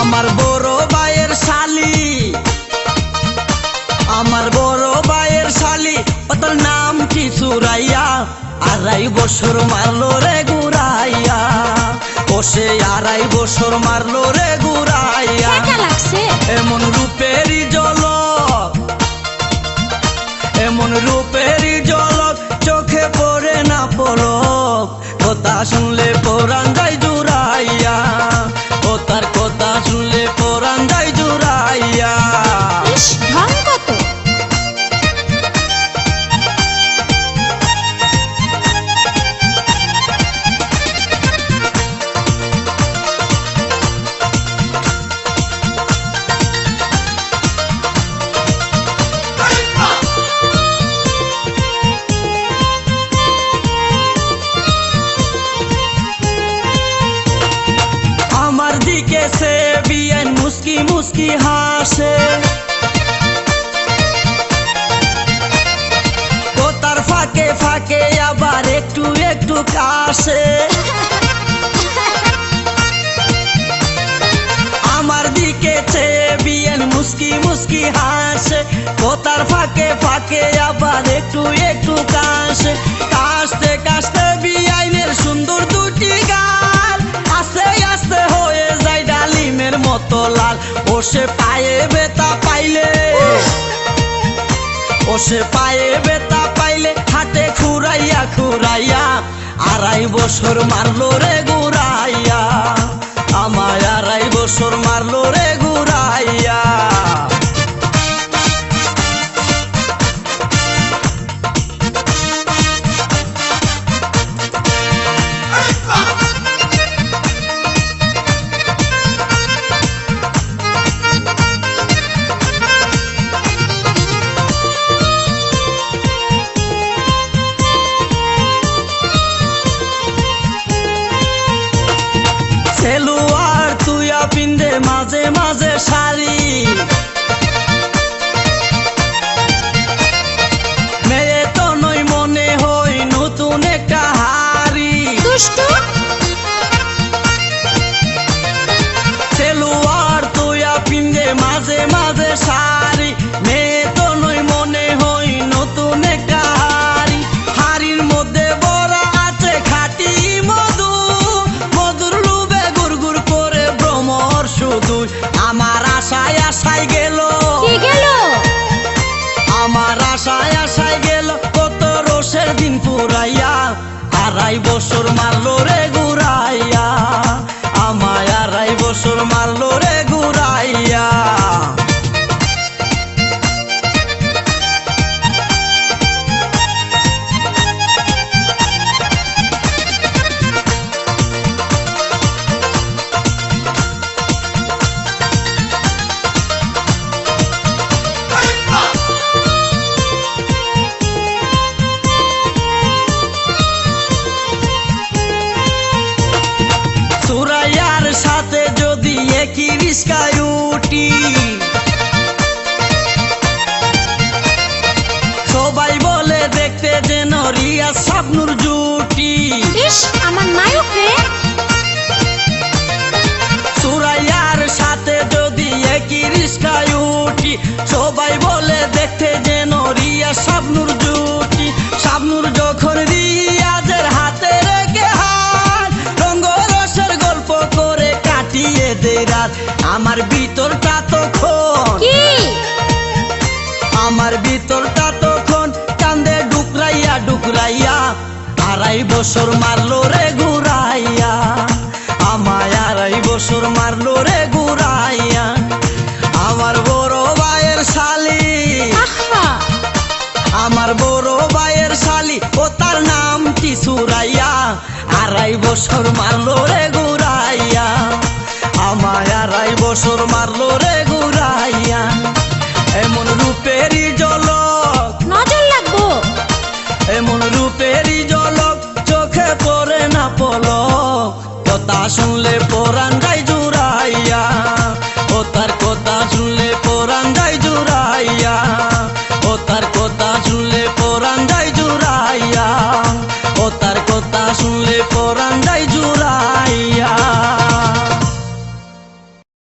আমার বড় ভাইয়ের শালি, আমার বড় ভাইয়ের শালি, ও তোর নাম কি সুরাইয়া, 2.5 বছর মারলো রে ঘুরাইয়া, ও সে 2.5 বছর মারলো রে ঘুরাইয়া। এমন রূপেরই ঝলক, এমন রূপেরই ঝলক, চোখে পড়ে না পলক, কথা শুনলে পরাণ যায় জুড়াইয়া, ও তার কথা শুনলে পরাণ যায় জুড়াইয়া। আমার দিকে সে বিয়ান মুস্কি মুস্কি হাসে, কথার ফাঁকে ফাঁকে আবার একটু একটু কাশে। আমার দিকে সে বিয়ান মুস্কি মুস্কি হাসে, কথার ফাঁকে ফাঁকে আবার একটু একটু কাশে। কাশতে কাশতে বিয়াইনের সুন্দর দুটি গাল আস্তে আস্তে হয়ে যায় ডালিমের মতো লাল। ও সে পায়ে ব্যথা পাইলে, ও সে পায়ে ব্যথা পাইলে হাতে খুরাইয়া খুরাইয়া, 2.5 বছর মারলো রে ঘুরাইয়া, আমায় 2.5 বছর মারলো রে ঘুরাইয়া। সেলুয়ার তুইয়া পিন্দে মাঝে মাঝে শাড়ি, মেয়ে তো নই মনে হই নতুন একটা হাড়ি। সেলুয়ার তুইয়া পিন্দে মাঝে মাঝে শাড়ি, মেয়ে তো নই মনে হই নতুন একটা হাড়ি। হাড়ির মধ্যে বড়া আছে খাঁটি মধু, মধুর লুবে গুড় গুড় করে ভ্রমর শুধু। আমার আশায় আশায় গেল, আমার আশায় আশায় গেল কত রোষের দিন পুরাইয়া, 2.5 বছর মারলো রে ঘুরাইয়া, আমায় 2.5 বছর মারলো রে ঘুরাইয়া। সুরাইয়ার সাথে যদি একই রিস্কায় উঠি, সবাই বলে দেখতে যেন রিয়াজ শাবনূর জুটি। আমার নায়ক রে। সুরাইয়ার সাথে যদি একই রিস্কায় উঠি, সবাই বলে দেখতে যেন রিয়াজ শাবনূর জুটি। শাবনূর যখন রিয়াজের হাতে রেখে হাত, রঙ্গরসের গল্প করে কাটিয়ে দেয় রাত। আমার ভিতরটা তখন, আমার ভিতরটা তখন কান্দে ডুকরাইয়া ডুকরাইয়া, 2.5 বছর মারলো রে ঘুরাইয়া, আমায় 2.5 বছর মারলো রে ঘুরাইয়া। আমার বড় ভাইয়ের শালি, আমার বড় ভাইয়ের শালি, ও তার নাম কি সুরাইয়া, 2.5 বছর মারলো রে ঘুরাইয়া, আমায় 2.5 বছর মারলো রে ঘুরাইয়া। এমন রূপেরই ঝলক, নজর লাগবো, এমন রূপেরই ঝলক, চোখে পড়ে না পলক, কথা শুনলে পরাণ যায় জুড়াইয়া, ও তার কথা শুনলে পরাণ যায় জুড়াইয়া, ও তার কথা শুনলে পরাণ যায় জুড়াইয়া, ও তার কথা শুনলে পরাণ যায় জুড়াইয়া।